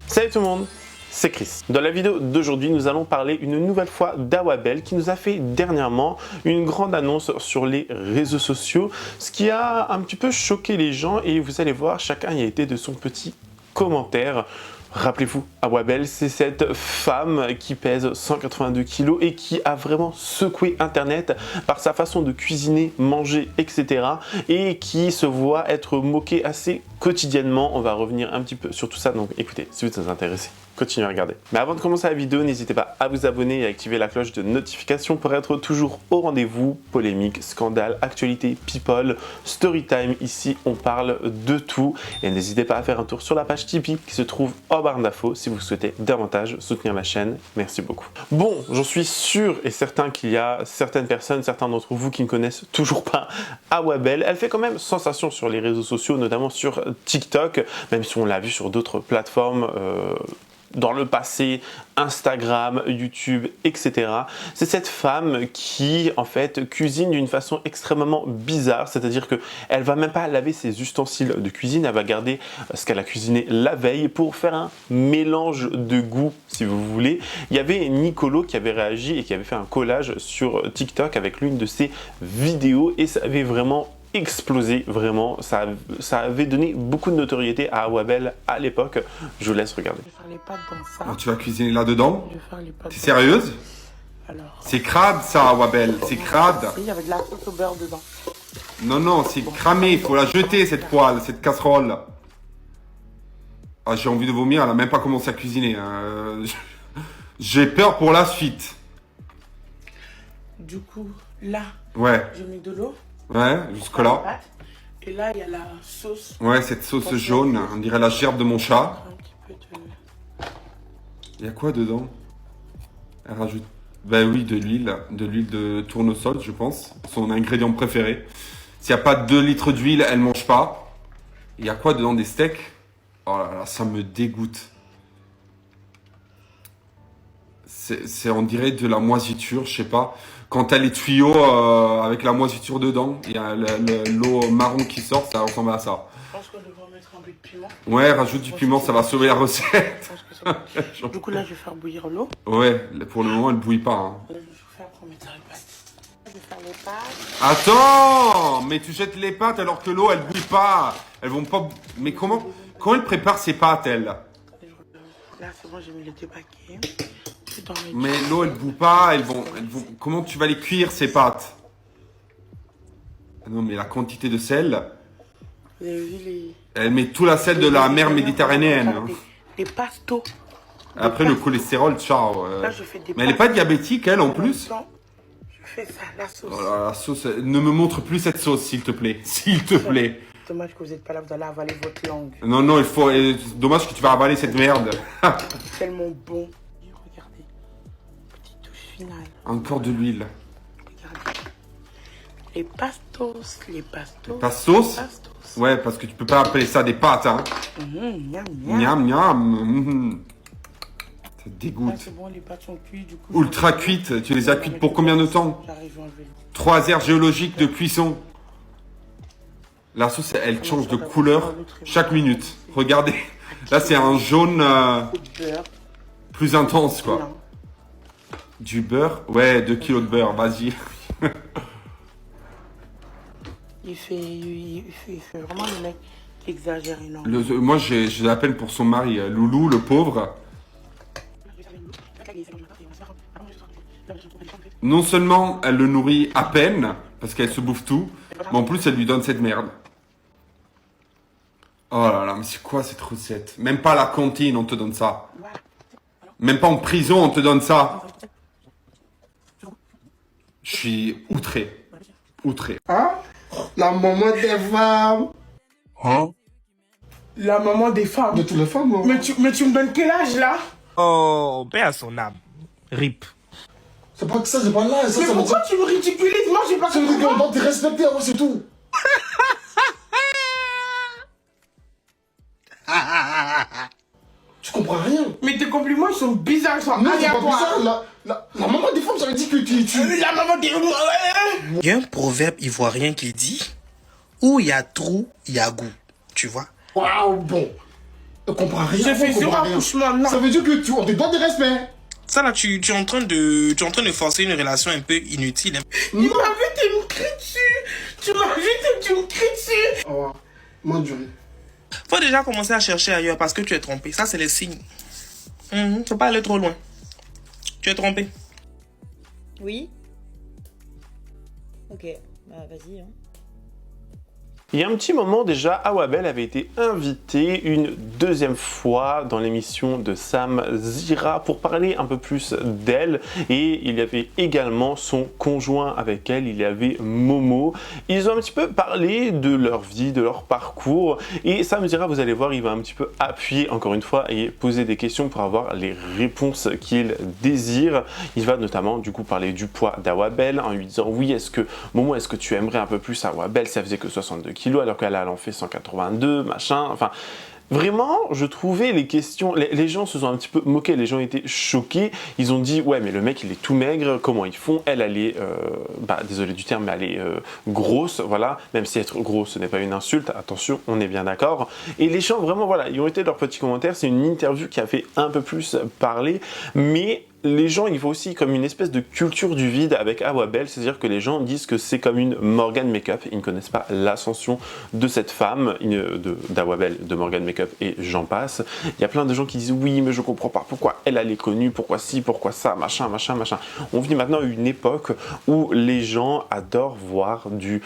Salut tout le monde, c'est Chris. Dans la vidéo d'aujourd'hui, nous allons parler une nouvelle fois d'Awabel qui nous a fait dernièrement une grande annonce sur les réseaux sociaux, ce qui a un petit peu choqué les gens et vous allez voir, chacun y a été de son petit commentaire. Rappelez-vous, Awabel, c'est cette femme qui pèse 182 kg et qui a vraiment secoué Internet par sa façon de cuisiner, manger, etc. et qui se voit être moquée assez quotidiennement. On va revenir un petit peu sur tout ça, donc écoutez, si vous êtes intéressé, continuez à regarder. Mais avant de commencer la vidéo, n'hésitez pas à vous abonner et à activer la cloche de notification pour être toujours au rendez-vous. Polémique, scandale, actualité, people, story time. Ici, on parle de tout. Et n'hésitez pas à faire un tour sur la page Tipeee qui se trouve en barre d'infos si vous souhaitez davantage soutenir la chaîne. Merci beaucoup. Bon, j'en suis sûr et certain qu'il y a certaines personnes, certains d'entre vous qui ne connaissent toujours pas Awabel. Elle fait quand même sensation sur les réseaux sociaux, notamment sur TikTok, même si on l'a vu sur d'autres plateformes dans le passé, Instagram, YouTube, etc. C'est cette femme qui, en fait, cuisine d'une façon extrêmement bizarre, c'est-à-dire qu'elle va même pas laver ses ustensiles de cuisine, elle va garder ce qu'elle a cuisiné la veille pour faire un mélange de goût, si vous voulez. Il y avait Nicolo qui avait réagi et qui avait fait un collage sur TikTok avec l'une de ses vidéos et ça avait vraiment explosé, vraiment, ça avait donné beaucoup de notoriété à Awabel à l'époque. Je vous laisse regarder. Je vais faire les pâtes dans ça. Alors, tu vas cuisiner là-dedans? Je vais faire les pâtes. T'es sérieuse? Alors. C'est crade ça, Awabel, c'est crade. Oui, il y avait de la sauce au beurre dedans. Non, non, c'est cramé, il faut la jeter cette poêle, cette casserole. Ah, j'ai envie de vomir, elle a même pas commencé à cuisiner. J'ai peur pour la suite. Du coup, là, Ouais, j'ai mis de l'eau. ouais, jusque-là. Et là, il y a la sauce. Ouais, cette sauce jaune, on dirait la gerbe de mon chat. Un petit peu de... Il y a quoi dedans? Elle rajoute... Ben oui, de l'huile de tournesol, je pense. Son ingrédient préféré. S'il n'y a pas 2 litres d'huile, elle mange pas. Il y a quoi dedans? Des steaks? Oh là là, ça me dégoûte. On dirait de la moisiture, je sais pas. Quand t'as les tuyaux avec la moisiture dedans, il y a l'eau marron qui sort, ça ressemble à ça. Je pense qu'on devrait mettre un peu de piment. Ouais, rajoute du piment, ça va sauver la recette. Je pense que ça... Du coup, là, je vais faire bouillir l'eau. Ouais, pour le moment, elle bouille pas. Hein. Là, je vais faire pour mettre les pâtes. Je vais faire les pâtes. Attends, mais tu jettes les pâtes alors que l'eau, elle bouille pas. Elles vont pas... Mais comment elle prépare ses pâtes, elle? Là, c'est bon, j'ai mis les 2 paquets. Mais l'eau, elle bout pas, elles vont... Comment tu vas les cuire, ces pâtes? Non, mais la quantité de sel... Vous avez vu les... Elle met tout la sel de la mer méditerranéenne. Hein. Des pastos. Après, le cholestérol, ciao. Là, je fais des Mais elle n'est pas diabétique, elle, en plus? Je fais ça, la sauce. Oh là, la sauce... Ne me montre plus cette sauce, s'il te plaît. S'il te plaît. Dommage que vous n'êtes pas là, vous allez avaler votre langue. Non, non, il faut... Dommage que tu vas avaler cette merde. C'est tellement bon. Regardez. Petite touche finale. Encore de l'huile. Regardez. Les pastos, les pastos. Pastos? Ouais, parce que tu peux pas appeler ça des pâtes, hein. Miam, miam. Miam, miam. Ça dégoûte. Ah, c'est bon, les pâtes sont cuites, du coup. Ultra cuites. Tu les as cuites pour combien de temps? J'arrive à enlever. 3 aires géologiques de cuisson. La sauce, elle change de couleur chaque minute. Regardez. Là, c'est un jaune plus intense, quoi. Du beurre? Ouais, 2 kilos de beurre, vas-y. Il fait vraiment le mec qui exagère énorme. Moi, j'ai de la peine pour son mari. Loulou, le pauvre. Non seulement elle le nourrit à peine, parce qu'elle se bouffe tout, mais en plus, elle lui donne cette merde. Oh là là, mais c'est quoi cette recette? Même pas à la cantine, on te donne ça. Même pas en prison, on te donne ça. Je suis outré. Outré. Hein? La maman des femmes. Hein? La maman des femmes. De toutes les femmes, Mais tu me donnes quel âge, là? Oh, paix à son âme. Rip. C'est pas que ça, c'est pas là. Ça, Mais ça veut pourquoi dire... tu me ridiculises? Moi, j'ai pas Ça veut dire compris. qu'on doit te respecter, moi, c'est tout. Tu comprends rien. Mais tes compliments, ils sont bizarres, ils sont Non, c'est pas aléatoires. bizarre. La maman des femmes, ça veut dire que tu... La maman des... Il y a un proverbe ivoirien qui dit où il y a trou, il y a goût. Tu vois? Waouh, bon. On comprend rien. Je on fais comprend zéro rien. accouchement, non. Ça veut dire que on te donne du respect. Ça là, tu es en train de forcer une relation un peu inutile. Hein. Il m'a vu, tu me cries dessus. Tu m'as vu, tu me cries dessus. Ah, m'endurer. Faut déjà commencer à chercher ailleurs parce que tu es trompé. Ça, c'est les signes. Faut pas aller trop loin. Tu es trompé. Oui. Ok, bah vas-y. Hein. Il y a un petit moment déjà, Awa Bell avait été invitée une deuxième fois dans l'émission de Sam Zira pour parler un peu plus d'elle, et il y avait également son conjoint avec elle, il y avait Momo. Ils ont un petit peu parlé de leur vie, de leur parcours, et Sam Zira, vous allez voir, il va un petit peu appuyer encore une fois et poser des questions pour avoir les réponses qu'il désire. Il va notamment du coup parler du poids d'Awa Bell en lui disant oui, Momo, est-ce que tu aimerais un peu plus Awa Bell si elle faisait que 62 kilos alors qu'elle en fait 182, machin, enfin... Vraiment, je trouvais les questions, les gens se sont un petit peu moqués, les gens étaient choqués, ils ont dit ouais mais le mec il est tout maigre, comment ils font, elle est, désolé du terme, mais elle est grosse, voilà, même si être grosse ce n'est pas une insulte, attention, on est bien d'accord, et les gens vraiment voilà, ils ont été leurs petits commentaires, c'est une interview qui a fait un peu plus parler, mais les gens, il faut aussi comme une espèce de culture du vide avec Awa Bell, c'est-à-dire que les gens disent que c'est comme une Morgan Makeup, ils ne connaissent pas l'ascension de cette femme, d'Awa Bell, de Morgan Makeup et j'en passe. Il y a plein de gens qui disent oui, mais je comprends pas pourquoi elle est connue, pourquoi ci, pourquoi ça, machin, machin, machin. On vit maintenant une époque où les gens adorent voir du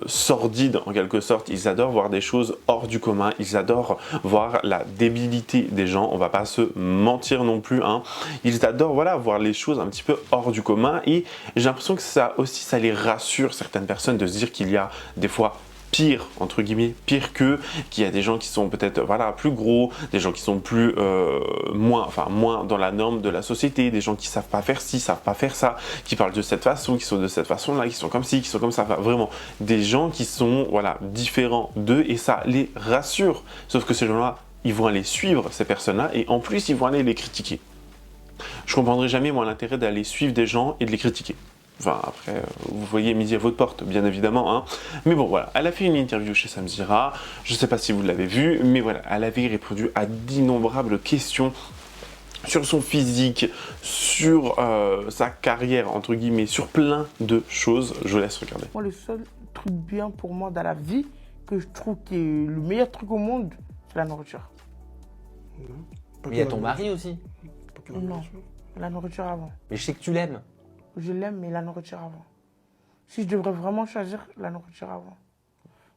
sordide en quelque sorte, ils adorent voir des choses hors du commun, ils adorent voir la débilité des gens, on va pas se mentir non plus, hein. Ils adorent voilà, voir les choses un petit peu hors du commun, et j'ai l'impression que ça aussi, ça les rassure certaines personnes de se dire qu'il y a des fois pire, entre guillemets, pire qu'eux, qu'il y a des gens qui sont peut-être voilà, plus gros, des gens qui sont plus moins dans la norme de la société, des gens qui savent pas faire ci, savent pas faire ça, qui parlent de cette façon, qui sont de cette façon-là, qui sont comme ci, qui sont comme ça, enfin, vraiment des gens qui sont voilà, différents d'eux, et ça les rassure, sauf que ces gens-là, ils vont aller suivre ces personnes-là, et en plus ils vont aller les critiquer. Je comprendrai jamais moi l'intérêt d'aller suivre des gens et de les critiquer. Enfin après, vous voyez midi à votre porte, bien évidemment, hein. Mais bon voilà, elle a fait une interview chez Sam Zira, je sais pas si vous l'avez vu, mais voilà, elle avait répondu à d'innombrables questions sur son physique, sur sa carrière, entre guillemets, sur plein de choses. Je vous laisse regarder. Moi, le seul truc bien pour moi dans la vie, que je trouve qui est le meilleur truc au monde, c'est la nourriture. Mais il y a ton mari aussi. Non, la nourriture avant. Mais je sais que tu l'aimes. Je l'aime, mais la nourriture avant. Si je devrais vraiment choisir, la nourriture avant.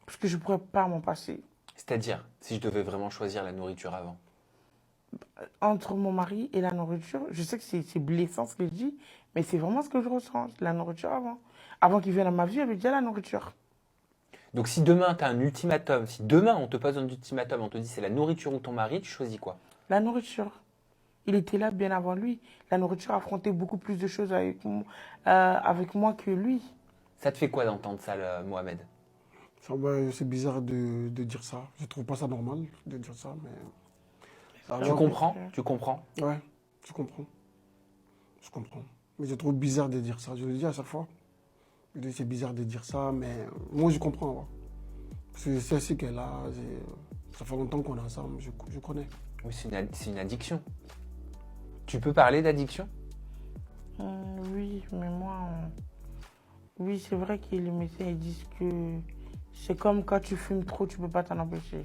Parce que je ne pourrais pas m'en passer. C'est-à-dire, si je devais vraiment choisir la nourriture avant. Entre mon mari et la nourriture, je sais que c'est blessant ce que je dis, mais c'est vraiment ce que je ressens, la nourriture avant. Avant qu'il vienne dans ma vie, il y avait déjà la nourriture. Donc si demain tu as un ultimatum, si demain on te pose un ultimatum, on te dit c'est la nourriture ou ton mari, tu choisis quoi? La nourriture. Il était là bien avant lui. La nourriture affrontait beaucoup plus de choses avec moi que lui. Ça te fait quoi d'entendre ça, Mohamed? C'est bizarre de dire ça. Je trouve pas ça normal de dire ça, mais... Tu comprends? Tu comprends? Ouais, je comprends. Je comprends. Mais je trouve bizarre de dire ça. Je le dis à chaque fois. Je dis c'est bizarre de dire ça, mais moi je comprends. Ouais. Parce que c'est ce qu'elle a. Ça fait longtemps qu'on est ensemble, je connais. Oui, c'est une addiction. Tu peux parler d'addiction? Oui, mais moi... Oui, c'est vrai que les médecins ils disent que c'est comme quand tu fumes trop, tu peux pas t'en empêcher.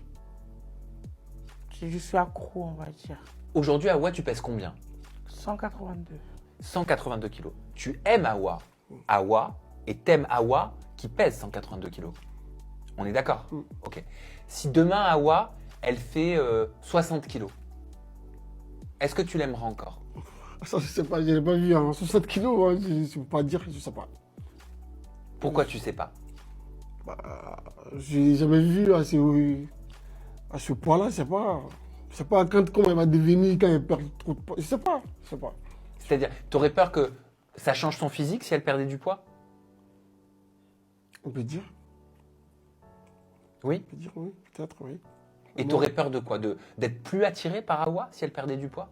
Je suis accro, on va dire. Aujourd'hui, Awa, tu pèses combien? 182. 182 kilos. Tu aimes Awa, et t'aimes Awa qui pèse 182 kilos. On est d'accord? Ok. Si demain, Awa, elle fait 60 kilos, est-ce que tu l'aimeras encore? Ça, je sais pas, je l'ai pas vu, hein. 60 kilos, hein, je ne peux pas dire, je sais pas. Pourquoi tu sais pas? Je n'ai jamais vu à ce poids-là, je sais pas. Je sais pas comment elle va devenir quand elle perd trop de poids. Je sais pas. C'est-à-dire, tu aurais peur que ça change son physique si elle perdait du poids? On peut dire. Oui. On peut dire, oui, peut-être, oui. Et tu aurais peur de quoi? D'être plus attiré par Awa si elle perdait du poids?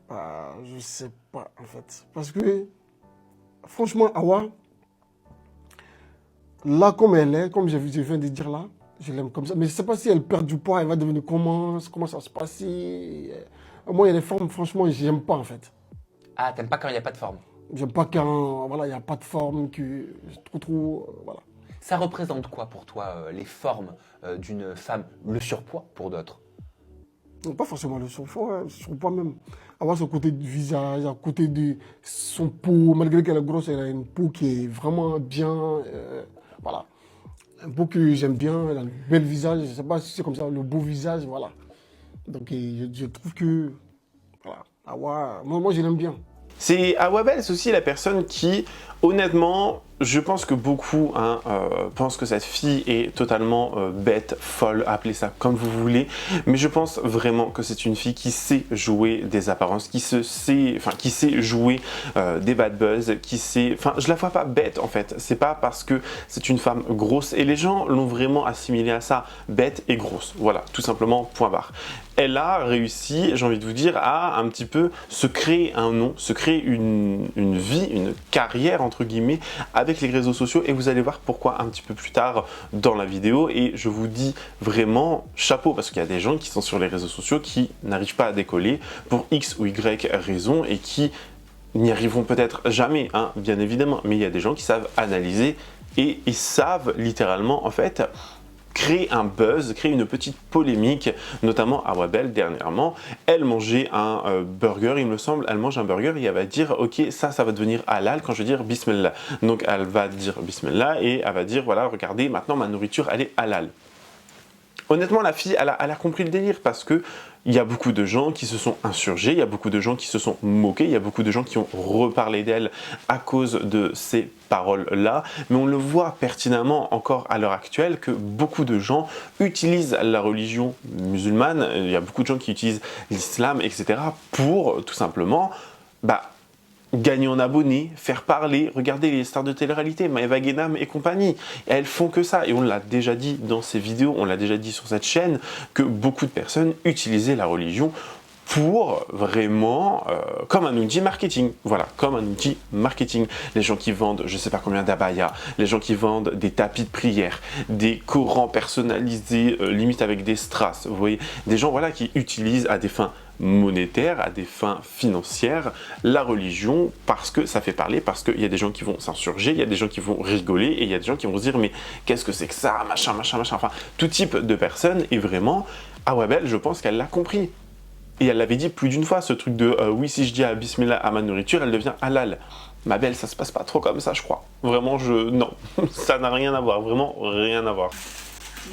Je sais pas, en fait. Parce que, franchement, Awa, là, comme elle est, comme je viens de dire là, Je l'aime comme ça. Mais je ne sais pas si elle perd du poids, elle va devenir comment ça va se passer. Moi, il y a des formes, franchement, je n'aime pas en fait. Ah, t'aimes pas quand il n'y a pas de forme. J'aime pas quand voilà, il n'y a pas de forme, que trop, voilà. Ça représente quoi pour toi, les formes d'une femme? Le surpoids pour d'autres? Non, pas forcément le surpoids même. Avoir ce côté du visage, à côté de son peau, malgré qu'elle est grosse, elle a une peau qui est vraiment bien, voilà. Un peau que j'aime bien, elle a un bel visage, je ne sais pas si c'est comme ça, le beau visage, voilà. Donc je trouve que, voilà, Awa, moi je l'aime bien. C'est Awa Bell, c'est aussi la personne qui, honnêtement, je pense que beaucoup pensent que cette fille est totalement bête, folle, appelez ça comme vous voulez, mais je pense vraiment que c'est une fille qui sait jouer des apparences, qui sait jouer des bad buzz, je la vois pas bête en fait, c'est pas parce que c'est une femme grosse, et les gens l'ont vraiment assimilé à ça, bête et grosse, voilà, tout simplement, point barre. Elle a réussi, j'ai envie de vous dire, à un petit peu se créer un nom, se créer une vie, une carrière entre guillemets avec les réseaux sociaux, et vous allez voir pourquoi un petit peu plus tard dans la vidéo. Et je vous dis vraiment chapeau, parce qu'il y a des gens qui sont sur les réseaux sociaux qui n'arrivent pas à décoller pour X ou Y raison et qui n'y arriveront peut-être jamais, hein, bien évidemment, mais il y a des gens qui savent analyser et ils savent littéralement en fait créer un buzz, créer une petite polémique, notamment Awa Bell dernièrement. Elle mangeait un burger, il me semble, elle mange un burger et elle va dire ok, ça va devenir halal quand je vais dire bismillah. Donc elle va dire bismillah et elle va dire voilà, regardez, maintenant ma nourriture elle est halal. Honnêtement, la fille, elle a compris le délire parce que il y a beaucoup de gens qui se sont insurgés, il y a beaucoup de gens qui se sont moqués, il y a beaucoup de gens qui ont reparlé d'elle à cause de ces paroles-là, mais on le voit pertinemment encore à l'heure actuelle que beaucoup de gens utilisent la religion musulmane, il y a beaucoup de gens qui utilisent l'islam, etc. pour tout simplement gagner en abonnés, faire parler, regardez les stars de télé-réalité, Maëva Guénam et compagnie, elles font que ça, et on l'a déjà dit dans ces vidéos, on l'a déjà dit sur cette chaîne, que beaucoup de personnes utilisaient la religion pour vraiment, comme un outil marketing, voilà, comme un outil marketing. Les gens qui vendent, je sais pas combien d'abayas, les gens qui vendent des tapis de prière, des Corans personnalisés, limite avec des strass, vous voyez, des gens voilà, qui utilisent à des fins monétaires, à des fins financières, la religion, parce que ça fait parler, parce qu'il y a des gens qui vont s'insurger, il y a des gens qui vont rigoler, et il y a des gens qui vont se dire, mais qu'est-ce que c'est que ça, machin, enfin, tout type de personnes, et vraiment, Awa Bell, je pense qu'elle l'a compris. Et elle l'avait dit plus d'une fois, ce truc de oui, si je dis à bismillah à ma nourriture, elle devient halal. Ma belle, ça se passe pas trop comme ça, je crois. Vraiment, non, ça n'a rien à voir, vraiment rien à voir.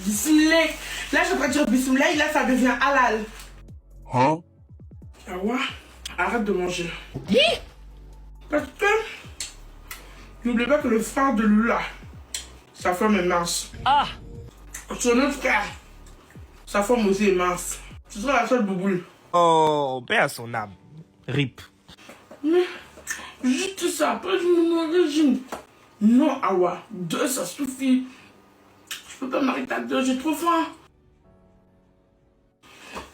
Bismillah. Là, je peux dire bismillah, là, ça devient halal. Hein? Awa, arrête de manger. Parce que, n'oublie pas que le frère de Lula, sa femme est mince. Ah! Son autre frère, sa femme aussi est mince. Ce sera la seule bouboule. Oh, paix à son âme. Rip. Mais, juste ça, après je me régime. Non, Awa, 2 ça suffit. Je peux pas m'arrêter à 2, j'ai trop faim.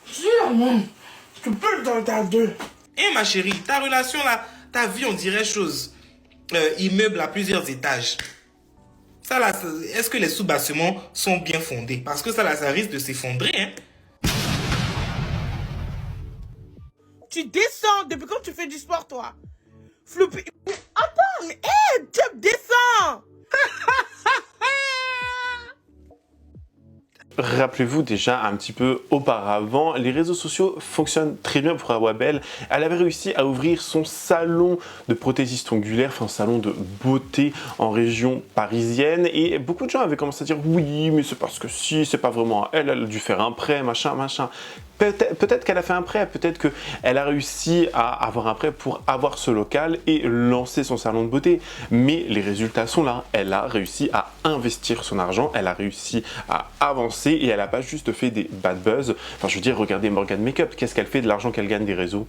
Si, maman, je peux t'arrêter à 2. Eh ma chérie, ta relation là, ta vie on dirait chose. Immeuble à plusieurs étages. Ça là, est-ce que les sous-bassements sont bien fondés? Parce que ça là, ça risque de s'effondrer, hein. Tu descends depuis quand tu fais du sport, toi? Floppy. Attends, mais hé, Jeff, descends. Rappelez-vous déjà un petit peu auparavant, les réseaux sociaux fonctionnent très bien pour Awa Bell. Elle avait réussi à ouvrir son salon de prothésiste ongulaire, enfin salon de beauté en région parisienne, et beaucoup de gens avaient commencé à dire oui, mais c'est parce que si, c'est pas vraiment elle, elle a dû faire un prêt, machin. Peut-être qu'elle a fait un prêt, peut-être qu'elle a réussi à avoir un prêt pour avoir ce local et lancer son salon de beauté. Mais les résultats sont là. Elle a réussi à investir son argent, elle a réussi à avancer et elle n'a pas juste fait des bad buzz. Enfin, je veux dire, regardez Morgan Makeup, qu'est-ce qu'elle fait de l'argent qu'elle gagne des réseaux?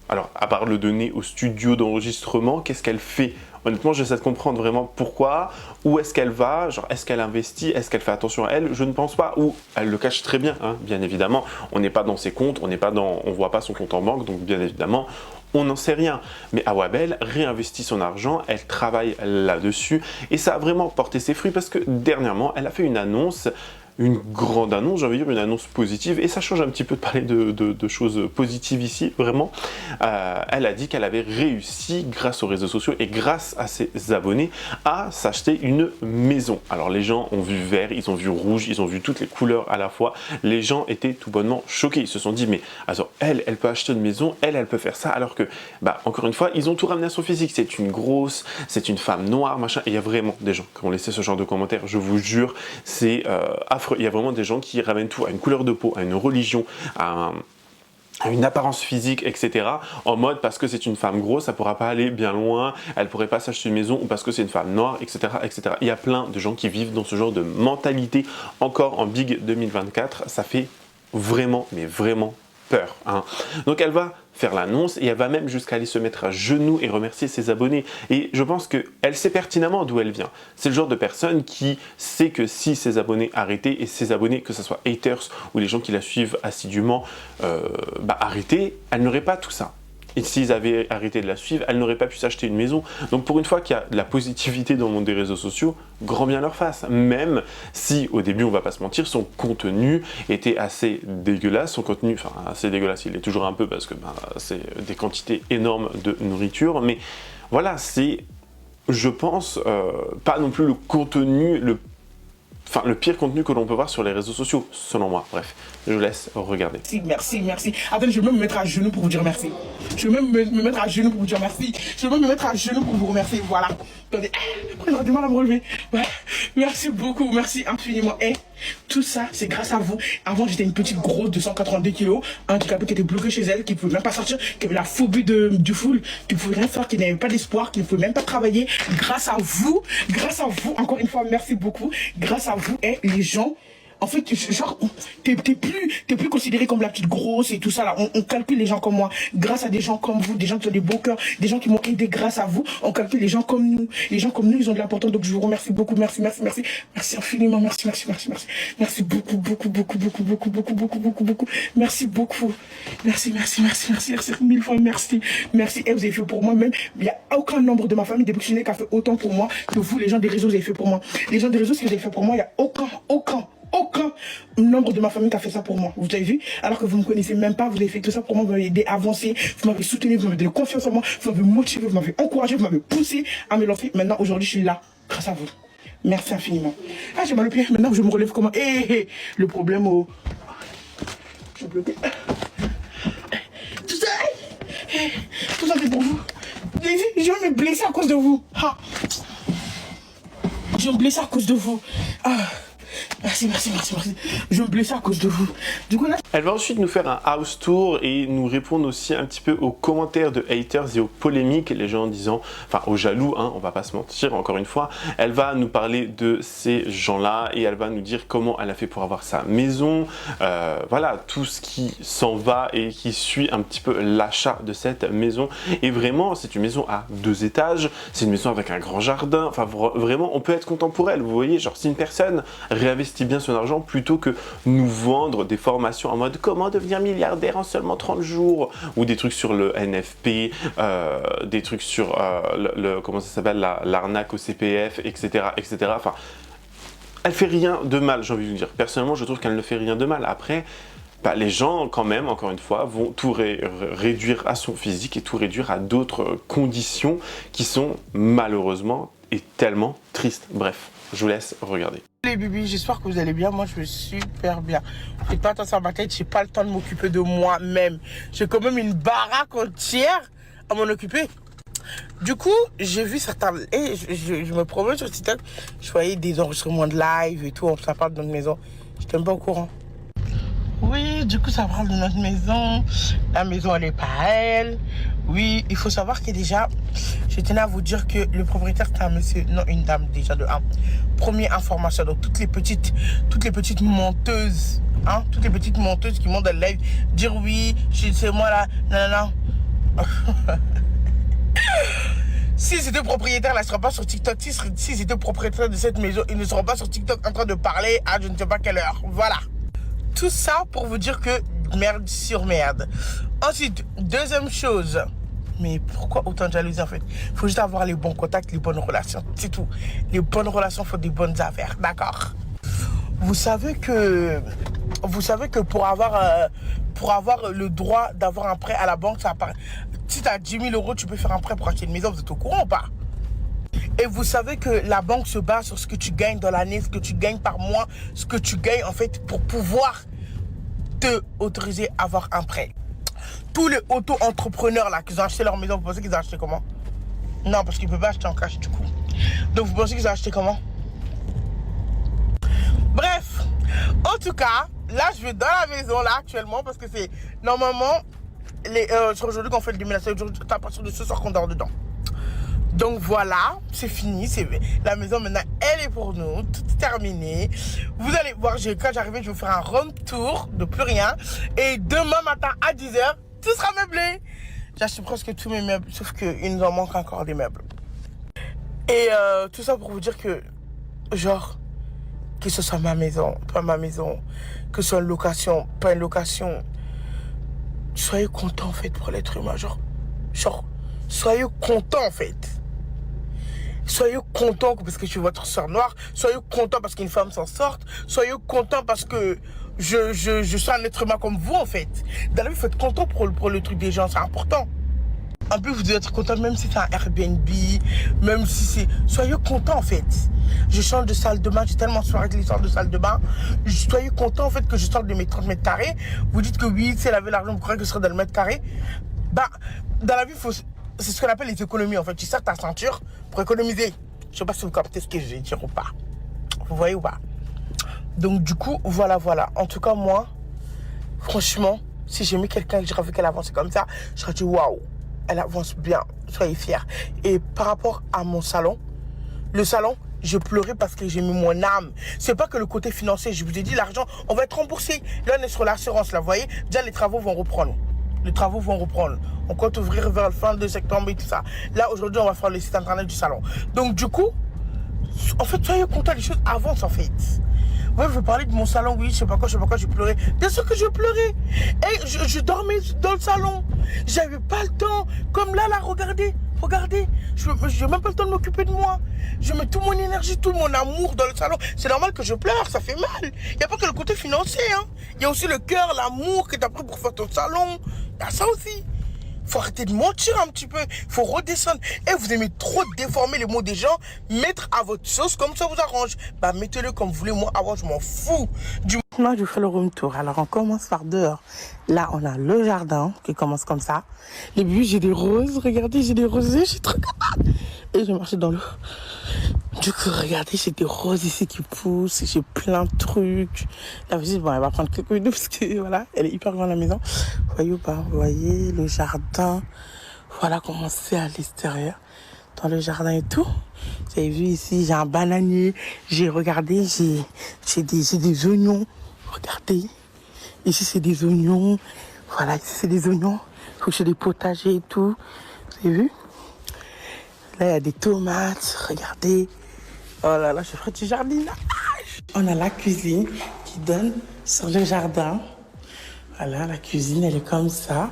Alors, à part le donner au studio d'enregistrement, qu'est-ce qu'elle fait? Honnêtement, j'essaie de comprendre vraiment pourquoi, où est-ce qu'elle va, genre est-ce qu'elle investit, est-ce qu'elle fait attention à elle? Je ne pense pas, ou elle le cache très bien, hein, bien évidemment. On n'est pas dans ses comptes, on voit pas son compte en banque, donc bien évidemment, on n'en sait rien. Mais Awa Bell réinvestit son argent, elle travaille là-dessus, et ça a vraiment porté ses fruits parce que dernièrement, elle a fait une annonce une grande annonce, j'ai envie de dire une annonce positive, et ça change un petit peu de parler de choses positives ici, vraiment. Elle a dit qu'elle avait réussi, grâce aux réseaux sociaux et grâce à ses abonnés, à s'acheter une maison. Alors les gens ont vu vert, ils ont vu rouge, ils ont vu toutes les couleurs à la fois. Les gens étaient tout bonnement choqués. Ils se sont dit, mais attends, elle peut acheter une maison, elle peut faire ça, alors que, bah, encore une fois, ils ont tout ramené à son physique. C'est une grosse, c'est une femme noire, machin. Et il y a vraiment des gens qui ont laissé ce genre de commentaires, je vous jure, c'est affreux. Il y a vraiment des gens qui ramènent tout à une couleur de peau, à une religion, à une apparence physique, etc. En mode, parce que c'est une femme grosse, ça pourra pas aller bien loin, elle pourrait pas s'acheter une maison, ou parce que c'est une femme noire, etc., etc. Il y a plein de gens qui vivent dans ce genre de mentalité encore en Big 2024. Ça fait vraiment, mais vraiment peur, hein. Donc elle va faire l'annonce et elle va même jusqu'à aller se mettre à genoux et remercier ses abonnés. Et je pense qu'elle sait pertinemment d'où elle vient. C'est le genre de personne qui sait que si ses abonnés arrêtaient, et ses abonnés, que ce soit haters ou les gens qui la suivent assidûment, arrêtaient, elle n'aurait pas tout ça. Et s'ils avaient arrêté de la suivre, elle n'aurait pas pu s'acheter une maison. Donc pour une fois qu'il y a de la positivité dans le monde des réseaux sociaux, grand bien leur face. Même si au début, on va pas se mentir, son contenu était assez dégueulasse. Son contenu, enfin assez dégueulasse, il est toujours un peu parce que c'est des quantités énormes de nourriture. Mais voilà, c'est, je pense, pas non plus le contenu, le pire contenu que l'on peut voir sur les réseaux sociaux, selon moi. Bref, je vous laisse regarder. Merci, merci. Attendez, je vais même me mettre à genoux pour vous dire merci. Je vais même me mettre à genoux pour vous dire merci. Je vais même me mettre à genoux pour vous remercier. Voilà. Attendez, prenez du mal à me relever. Ouais. Merci beaucoup, merci infiniment. Et tout ça, c'est grâce à vous. Avant, j'étais une petite grosse de 182 kilos, handicapée qui était bloquée chez elle, qui ne pouvait même pas sortir, qui avait la phobie du full, qui ne pouvait rien faire, qui n'avait pas d'espoir, qui ne pouvait même pas travailler. Grâce à vous, encore une fois, merci beaucoup. Grâce à vous, et les gens, en fait, genre, t'es plus considéré comme la petite grosse et tout ça là. On calcule les gens comme moi. Grâce à des gens comme vous, des gens qui ont des beaux cœurs, des gens qui m'ont aidé grâce à vous, on calcule les gens comme nous. Les gens comme nous, ils ont de l'importance. Donc je vous remercie beaucoup. Merci infiniment. Merci beaucoup. Merci beaucoup. Merci. Mille fois merci. Merci. Et vous avez fait pour moi même. Il n'y a aucun membre de ma famille depuis que je suis né qui a fait autant pour moi que vous, les gens des réseaux, vous avez fait pour moi. Les gens des réseaux, ce que vous avez fait pour moi, il n'y a aucun membre de ma famille qui a fait ça pour moi. Vous avez vu? Alors que vous ne me connaissez même pas, vous avez fait tout ça pour moi, vous m'avez aidé à avancer, vous m'avez soutenu, vous m'avez donné confiance en moi, vous m'avez motivé, vous m'avez encouragé, vous m'avez poussé à me lancer. Maintenant, aujourd'hui, je suis là, grâce à vous. Merci infiniment. Ah, j'ai mal au pied. Maintenant, je me relève comment? Le problème au... Je suis bloqué. Tout ça, c'est pour vous. Vous avez vu? Je vais me blesser à cause de vous. Ah. Je vais me blesser à cause de vous. Ah. Merci. Je vais me blesser à cause de vous. Du coup, là... Elle va ensuite nous faire un house tour et nous répondre aussi un petit peu aux commentaires de haters et aux polémiques, les gens disant, enfin aux jaloux, hein, on va pas se mentir, encore une fois. Elle va nous parler de ces gens-là et elle va nous dire comment elle a fait pour avoir sa maison, voilà, tout ce qui s'en va et qui suit un petit peu l'achat de cette maison. Et vraiment, c'est une maison à 2 étages, c'est une maison avec un grand jardin, enfin vraiment, on peut être content pour elle, vous voyez, genre si une personne réinvestit bien son argent plutôt que nous vendre des formations en mode comment devenir milliardaire en seulement 30 jours ou des trucs sur le NFP, des trucs sur comment ça s'appelle, l'arnaque au CPF, etc. Enfin, elle fait rien de mal, j'ai envie de vous dire. Personnellement, je trouve qu'elle ne fait rien de mal. Après, les gens, quand même, encore une fois, vont tout réduire à son physique et tout réduire à d'autres conditions qui sont malheureusement et tellement tristes. Bref, je vous laisse regarder. Les bébés, j'espère que vous allez bien. Moi, je vais super bien. Faites pas attention à ma tête, j'ai pas le temps de m'occuper de moi-même. J'ai quand même une baraque entière à m'en occuper. Du coup, j'ai vu certains... Et je me promène sur TikTok, je voyais des enregistrements de live et tout, ça parle de notre maison. Je n'étais même pas au courant. Oui, du coup, ça parle de notre maison. La maison, elle est pas à elle. Oui, il faut savoir que déjà, je tenais à vous dire que le propriétaire, c'est un monsieur, non, une dame déjà de 1. Première information, donc toutes les petites menteuses, hein, toutes les petites menteuses qui montent dans le live, dire oui, c'est moi là, non. Si c'était propriétaire, là, il ne sera pas sur TikTok. Si c'était propriétaire de cette maison, il ne sera pas sur TikTok en train de parler à je ne sais pas quelle heure. Voilà. Tout ça pour vous dire que merde sur merde. Ensuite, deuxième chose. Mais pourquoi autant de jalousie en fait? Il faut juste avoir les bons contacts, les bonnes relations. C'est tout. Les bonnes relations font des bonnes affaires. D'accord? vous savez que pour avoir le droit d'avoir un prêt à la banque, ça apparaît. Si tu as 10 000 euros, tu peux faire un prêt pour acheter une maison, vous êtes au courant ou pas? Et vous savez que la banque se base sur ce que tu gagnes dans l'année, ce que tu gagnes par mois, ce que tu gagnes en fait pour pouvoir te autoriser à avoir un prêt. Tous les auto-entrepreneurs là qui ont acheté leur maison, vous pensez qu'ils ont acheté comment? Non, parce qu'ils ne peuvent pas acheter en cash du coup. Donc vous pensez qu'ils ont acheté comment? Bref, en tout cas, là je vais dans la maison là actuellement parce que c'est normalement c'est aujourd'hui qu'on fait le déménagement, c'est à partir de ce soir qu'on dort dedans. Donc voilà, c'est fini, la maison maintenant elle est pour nous, tout est terminé. Vous allez voir, quand j'arrive, je vais vous faire un room tour de plus rien. Et demain matin à 10h, tout sera meublé. J'ai acheté presque tous mes meubles, sauf qu'il nous en manque encore des meubles. Et tout ça pour vous dire que, genre, que ce soit ma maison, pas ma maison, que ce soit une location, pas une location, soyez contents en fait pour l'être humain, genre, soyez contents en fait. Soyez contents parce que je suis votre soeur noire. Soyez contents parce qu'une femme s'en sorte. Soyez contents parce que je suis un être humain comme vous en fait. Dans la vie, il faut être content pour le truc des gens, c'est important. En plus, vous devez être content même si c'est un Airbnb, même si c'est... Soyez contents en fait. Je change de salle de bain, j'ai tellement soiré avec l'histoire de salle de bain. Soyez contents en fait que je sorte de mes 30 mètres carrés. Vous dites que oui, si elle avait l'argent, vous croyez que ce serait dans le mètre carré. Bah, dans la vie, c'est ce qu'on appelle les économies en fait. Tu serres ta ceinture pour économiser. Je sais pas si vous captez ce que je vais dire ou pas. Vous voyez ou pas? Donc du coup, voilà. En tout cas, moi, franchement, si j'ai mis quelqu'un que j'aurais vu qu'elle avançait comme ça, je serais dit waouh, elle avance bien, soyez fiers. Et par rapport à mon salon, le salon, je pleurais parce que j'ai mis mon âme. C'est pas que le côté financier, je vous ai dit l'argent, on va être remboursé. Là, on est sur l'assurance, là, vous voyez. Déjà, les travaux vont reprendre. On compte ouvrir vers le fin de septembre et tout ça. Là, aujourd'hui, on va faire le site internet du salon. Donc, du coup, en fait, soyez contents, les choses avancent, en fait. Ouais, je veux parler de mon salon, oui, je sais pas quoi, j'ai pleuré. Bien sûr que je pleurais. Et je dormais dans le salon. J'avais pas le temps. Comme là, regardez. Je n'ai même pas le temps de m'occuper de moi. Je mets toute mon énergie, tout mon amour dans le salon. C'est normal que je pleure, ça fait mal. Il n'y a pas que le côté financier. Hein. Il y a aussi le cœur, l'amour que tu as pris pour faire ton salon. Il y a ça aussi. Il faut arrêter de mentir un petit peu. Il faut redescendre. Et vous aimez trop déformer les mots des gens. Mettre à votre sauce comme ça vous arrange. Bah mettez-le comme vous voulez. Moi, avant, je m'en fous. Maintenant, je fais le room tour. Alors, on commence par dehors. Là, on a le jardin qui commence comme ça. Les buts, j'ai des roses. Regardez, j'ai des rosés. Je suis trop contente. Et je marche dans l'eau. Du coup, regardez, j'ai des roses ici qui poussent. J'ai plein de trucs. La visite, bon, elle va prendre quelques minutes parce que, voilà, elle est hyper grande la maison. Vous voyez ou pas? Vous voyez le jardin. Voilà comment c'est à l'extérieur. Dans le jardin et tout. Vous avez vu ici, j'ai un bananier. Regardé, j'ai des oignons. Regardez. Ici, c'est des oignons. Voilà, ici, c'est des oignons. Il faut que j'ai des potagers et tout. Vous avez vu? Là, il y a des tomates. Regardez. Oh là là, je ferai du jardinage. On a la cuisine qui donne sur le jardin. Voilà, la cuisine, elle est comme ça.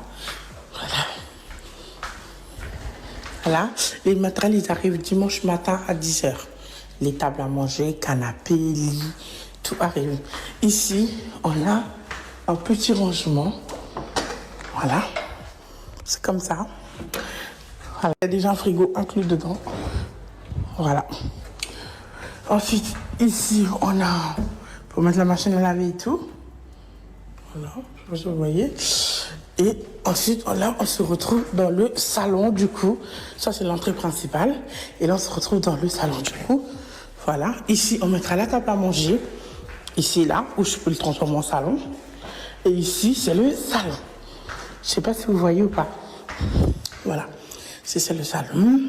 Voilà. Les matériels, ils arrivent dimanche matin à 10h. Les tables à manger, canapé, lit, tout arrive. Ici, on a un petit rangement. Voilà. C'est comme ça. Voilà. Il y a déjà un frigo inclus dedans. Voilà. Ensuite, ici, on a... pour mettre la machine à laver et tout. Voilà. Je sais pas si vous voyez. Et ensuite, là, on se retrouve dans le salon, du coup. Ça, c'est l'entrée principale. Et là, on se retrouve dans le salon, du coup. Voilà. Ici, on mettra la table à manger. Ici, là, où je peux le transformer en salon. Et ici, c'est le salon. Je sais pas si vous voyez ou pas. Voilà. C'est le salon.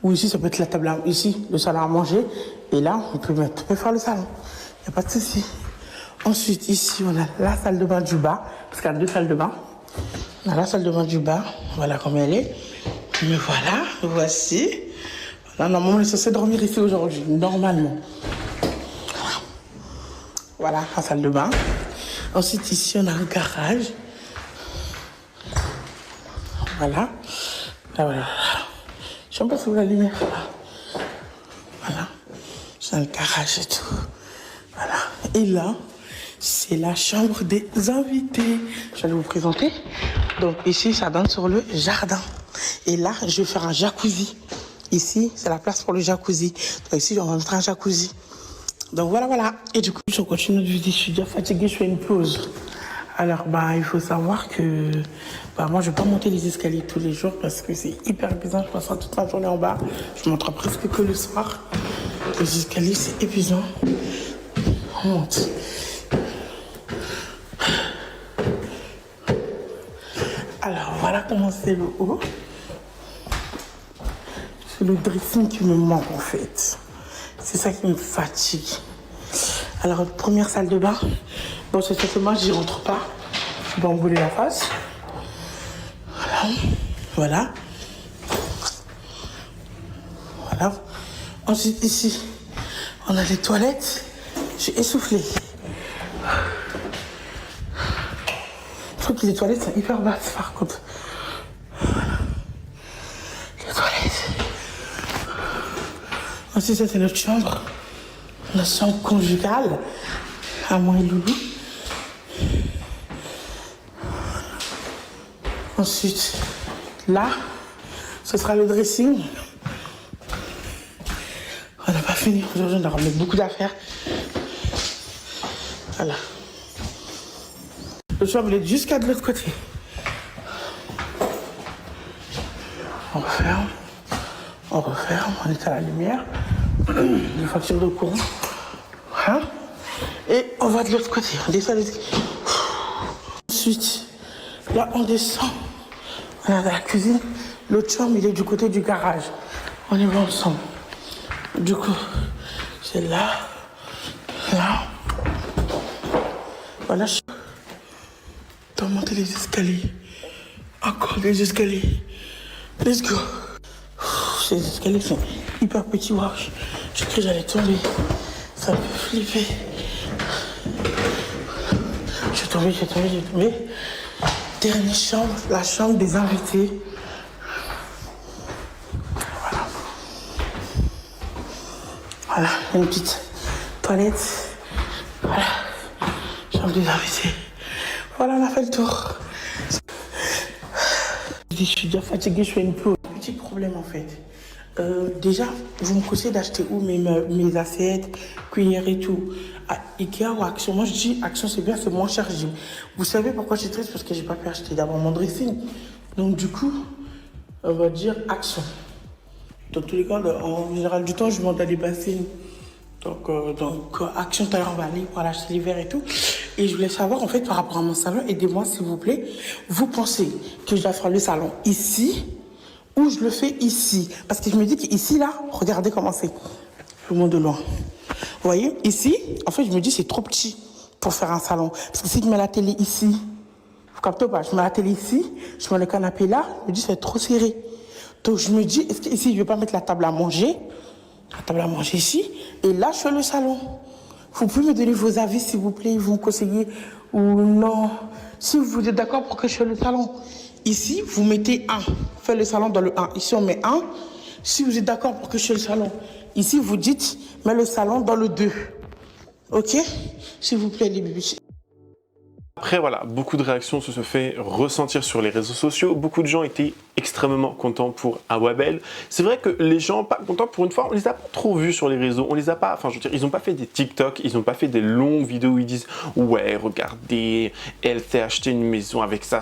Ou ici, ça peut être la table à... Ici, le salon à manger. Et là, on peut faire le salon. Il n'y a pas de souci. Ensuite, ici, on a la salle de bain du bas. Parce qu'il y a 2 salles de bain. On a la salle de bain du bas. Voilà comme elle est. Mais voilà, voici. Voilà, normalement, on est censé dormir ici aujourd'hui. Normalement. Voilà, la salle de bain. Ensuite, ici, on a un garage. Voilà. Là, voilà. Je sais pas si vous la lumière. Voilà. C'est un garage et tout. Voilà. Et là, c'est la chambre des invités. Je vais vous présenter. Donc ici, ça donne sur le jardin. Et là, je vais faire un jacuzzi. Ici, c'est la place pour le jacuzzi. Donc ici, on va mettre un jacuzzi. Donc voilà. Et du coup, je continue notre visite. Je suis déjà fatiguée, je fais une pause. Alors, il faut savoir que moi, je ne vais pas monter les escaliers tous les jours parce que c'est hyper épuisant. Je passerai toute ma journée en bas. Je monterai presque que le soir. Les escaliers, c'est épuisant. On monte. Alors, voilà comment c'est le haut. C'est le dressing qui me manque, en fait. C'est ça qui me fatigue. Alors, première salle de bain. Bon, c'est simplement, j'y rentre pas. Je vais embouler la face. Voilà. Ensuite, ici, on a les toilettes. J'ai essoufflé. Je trouve que les toilettes sont hyper basses, par contre. Voilà. Les toilettes. Ensuite, ça, c'est notre chambre. Notre chambre conjugale. À moi et Loulou. Ensuite, là, ce sera le dressing. On n'a pas fini. Aujourd'hui, on a remis beaucoup d'affaires. Voilà. Le chambre, il est jusqu'à de l'autre côté. On referme. On est à la lumière. Une facture de courant. Hein? Et on va de l'autre côté. On descend les... Ensuite, là, on descend. On est dans la cuisine. L'autre chambre, il est du côté du garage. On y va ensemble. Du coup, c'est là. Voilà. Je dois monter les escaliers. Encore des escaliers. Let's go. Ces escaliers sont hyper petits. Wow. J'ai cru que j'allais tomber. Ça me fait flipper. J'ai tombé. Dernière chambre, la chambre des invités. Voilà, une petite toilette. Voilà, chambre des invités. Voilà, on a fait le tour. Je suis déjà fatiguée, je fais une pause. Petit problème en fait. Déjà, vous me conseillez d'acheter où mes assiettes, cuillères et tout? À Ikea ou Action? Moi je dis Action c'est bien, c'est moins cher. Vous savez pourquoi je suis triste? Parce que j'ai pas pu acheter d'abord mon dressing. Donc du coup, on va dire Action. Dans tous les cas, en général du temps, je monte à des bassines. Donc Action, tout à l'heure, on va aller pour l'acheter l'hiver et tout. Et je voulais savoir, en fait, par rapport à mon salon, aidez-moi s'il vous plaît. Vous pensez que je dois faire le salon ici ou je le fais ici? Parce que je me dis qu'ici, là, regardez comment c'est. Je vous montre de loin. Vous voyez, ici, en fait, je me dis c'est trop petit pour faire un salon. Parce que si je mets la télé ici, vous captez pas, je mets la télé ici, je mets le canapé là, je me dis c'est trop serré. Donc je me dis, est-ce qu'ici, je ne vais pas mettre la table à manger ici, et là, je fais le salon. Vous pouvez me donner vos avis, s'il vous plaît, vous me conseillez ou non. Si vous êtes d'accord pour que je fasse le salon, ici, vous mettez 1. Faites le salon dans le 1. Ici, on met 1. Si vous êtes d'accord pour que je fasse le salon, ici, vous dites, mets le salon dans le 2. Ok? S'il vous plaît, les bébés. Après voilà, beaucoup de réactions se fait ressentir sur les réseaux sociaux. Beaucoup de gens étaient extrêmement contents pour Awabel. C'est vrai que les gens pas contents pour une fois, on les a pas trop vus sur les réseaux. On les a pas, enfin je veux dire, ils n'ont pas fait des TikTok, ils n'ont pas fait des longues vidéos où ils disent ouais regardez, elle s'est acheté une maison avec ça,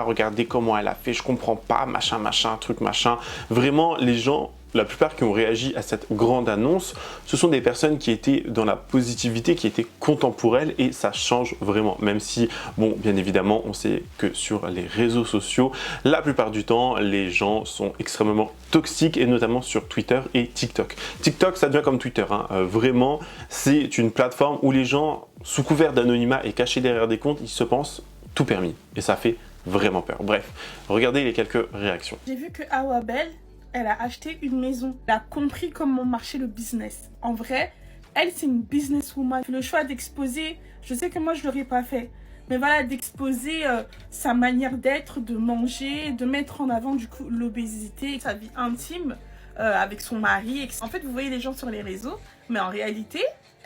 regardez comment elle a fait, je comprends pas, machin, truc machin. Vraiment les gens, la plupart qui ont réagi à cette grande annonce, ce sont des personnes qui étaient dans la positivité, qui étaient contents pour elle et ça change vraiment. Même si, bon, bien évidemment, on sait que sur les réseaux sociaux, la plupart du temps, les gens sont extrêmement toxiques et notamment sur Twitter et TikTok. TikTok, ça devient comme Twitter. Hein. Vraiment, c'est une plateforme où les gens, sous couvert d'anonymat et cachés derrière des comptes, ils se pensent tout permis. Et ça fait vraiment peur. Bref, regardez les quelques réactions. J'ai vu que Awabel, elle a acheté une maison. Elle a compris comment marcher le business. En vrai, elle, c'est une businesswoman. Le choix d'exposer, je sais que moi, je ne l'aurais pas fait. Mais voilà, d'exposer sa manière d'être, de manger, de mettre en avant du coup l'obésité, sa vie intime avec son mari. En fait, vous voyez les gens sur les réseaux, mais en réalité,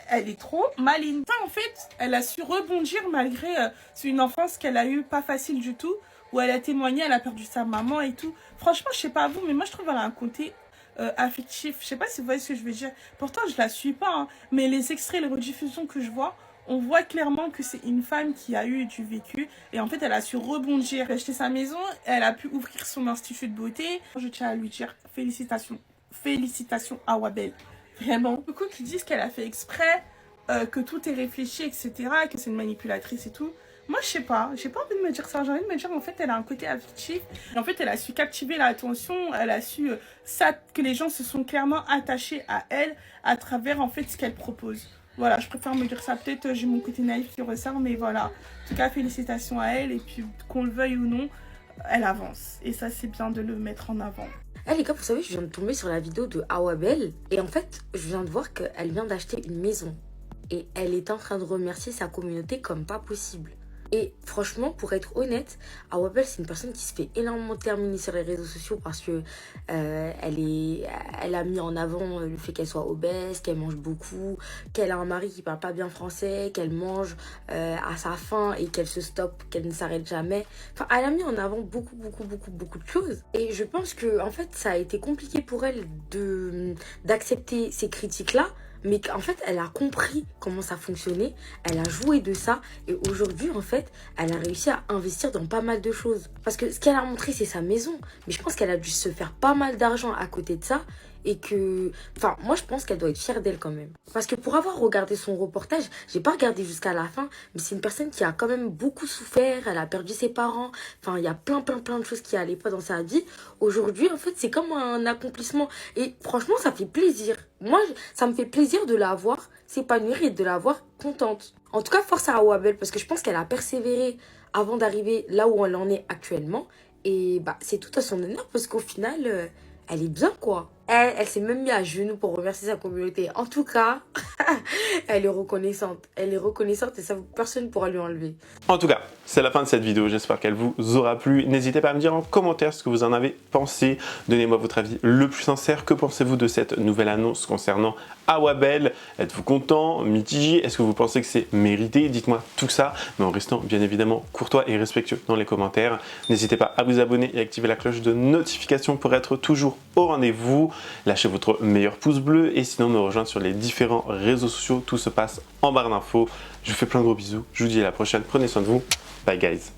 elle est trop maligne. Ça, en fait, elle a su rebondir malgré c'est une enfance qu'elle a eu pas facile du tout, où elle a témoigné, elle a perdu sa maman et tout. Franchement, je sais pas vous, mais moi je trouve qu'elle a un côté affectif. Je sais pas si vous voyez ce que je veux dire. Pourtant, je la suis pas, hein, mais les extraits, les rediffusions que je vois, on voit clairement que c'est une femme qui a eu du vécu et en fait elle a su rebondir. Elle a acheté sa maison, elle a pu ouvrir son institut de beauté. Je tiens à lui dire félicitations. Félicitations à Wabel. Vraiment. Beaucoup qui disent qu'elle a fait exprès, que tout est réfléchi, etc. Que c'est une manipulatrice et tout. Moi, je sais pas. J'ai pas envie de me dire ça. J'ai envie de me dire en fait elle a un côté affectif. Et en fait elle a su captiver l'attention. Elle a su que les gens se sont clairement attachés à elle à travers en fait ce qu'elle propose. Voilà, je préfère me dire ça. Peut-être j'ai mon côté naïf qui ressort, mais voilà. En tout cas, félicitations à elle. Et puis, qu'on le veuille ou non, elle avance. Et ça, c'est bien de le mettre en avant. Eh les gars, vous savez, je viens de tomber sur la vidéo de Awabel. Et en fait, je viens de voir qu'elle vient d'acheter une maison. Et elle est en train de remercier sa communauté comme pas possible. Et franchement, pour être honnête, Awabel, c'est une personne qui se fait énormément terminer sur les réseaux sociaux parce que elle a mis en avant le fait qu'elle soit obèse, qu'elle mange beaucoup, qu'elle a un mari qui parle pas bien français, qu'elle mange à sa faim et qu'elle se stoppe, qu'elle ne s'arrête jamais. Enfin, elle a mis en avant beaucoup de choses. Et je pense que en fait, ça a été compliqué pour elle d'accepter ces critiques-là. Mais en fait, elle a compris comment ça fonctionnait, elle a joué de ça et aujourd'hui, en fait, elle a réussi à investir dans pas mal de choses. Parce que ce qu'elle a montré, c'est sa maison. Mais je pense qu'elle a dû se faire pas mal d'argent à côté de ça et que... Enfin, moi, je pense qu'elle doit être fière d'elle quand même. Parce que pour avoir regardé son reportage, j'ai pas regardé jusqu'à la fin, mais c'est une personne qui a quand même beaucoup souffert, elle a perdu ses parents. Enfin, il y a plein de choses qui allaient pas dans sa vie. Aujourd'hui, en fait, c'est comme un accomplissement. Et franchement, ça fait plaisir. Moi, ça me fait plaisir de la voir s'épanouir et de la voir contente. En tout cas, force à Awabel parce que je pense qu'elle a persévéré avant d'arriver là où elle en est actuellement. Et bah, c'est tout à son honneur parce qu'au final, elle est bien quoi. Elle s'est même mise à genoux pour remercier sa communauté. En tout cas, elle est reconnaissante. Elle est reconnaissante et ça, personne ne pourra lui enlever. En tout cas, c'est la fin de cette vidéo. J'espère qu'elle vous aura plu. N'hésitez pas à me dire en commentaire ce que vous en avez pensé. Donnez-moi votre avis le plus sincère. Que pensez-vous de cette nouvelle annonce concernant Awabel? Êtes-vous content, mitigé? Est-ce que vous pensez que c'est mérité? Dites-moi tout ça, mais en restant bien évidemment courtois et respectueux dans les commentaires. N'hésitez pas à vous abonner et activer la cloche de notification pour être toujours au rendez-vous. Lâchez votre meilleur pouce bleu et sinon me rejoindre sur les différents réseaux sociaux. Tout se passe en barre d'infos. Je vous fais plein de gros bisous. Je vous dis à la prochaine. Prenez soin de vous. Bye guys.